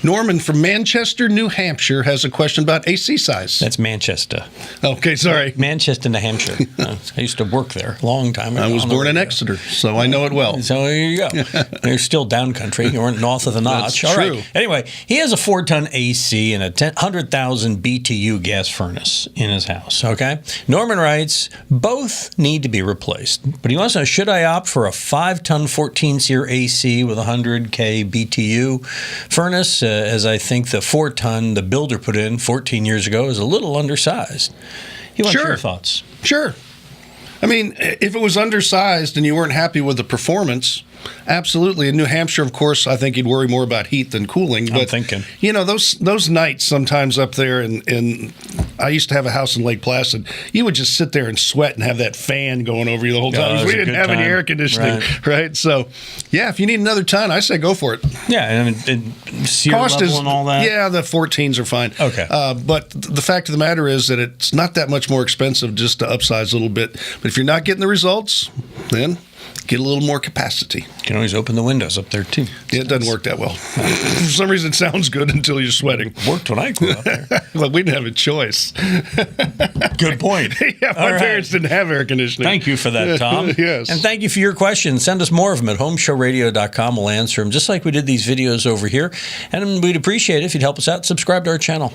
Norman from Manchester, New Hampshire, has a question about AC size. That's Manchester. Okay, sorry. Manchester, New Hampshire. I used to work there a long time ago. I was born in Exeter, so I know it well. So there you go. You're still down country. You weren't north of the notch. That's All true. right. Anyway, he has a 4-ton AC and a 100,000 BTU gas furnace in his house. Okay. Norman writes, both need to be replaced, but he wants to know, should I opt for a 5-ton 14-SEER AC with 100K BTU furnace, as I think the 4-ton the builder put in 14 years ago is a little undersized? He wants your thoughts. Sure. I mean, if it was undersized and you weren't happy with the performance, absolutely. In New Hampshire, of course, I think you'd worry more about heat than cooling. But, I'm thinking. You know, those nights sometimes up there, and I used to have a house in Lake Placid, you would just sit there and sweat and have that fan going over you the whole time. We didn't have any air conditioning, right? So, yeah, if you need another ton, I say go for it. Yeah, and SEER cost level is, and all that? Yeah, the 14s are fine. Okay. But the fact of the matter is that it's not that much more expensive just to upsize a little bit. But if you're not getting the results, then get a little more capacity. You can always open the windows up there, too. Yeah, it doesn't work that well. For some reason, it sounds good until you're sweating. Worked when I grew up there. Well, we didn't have a choice. Good point. Yeah, my parents didn't have air conditioning. Thank you for that, Tom. Yes. And thank you for your questions. Send us more of them at HomeShowRadio.com. We'll answer them just like we did these videos over here. And we'd appreciate it if you'd help us out. Subscribe to our channel.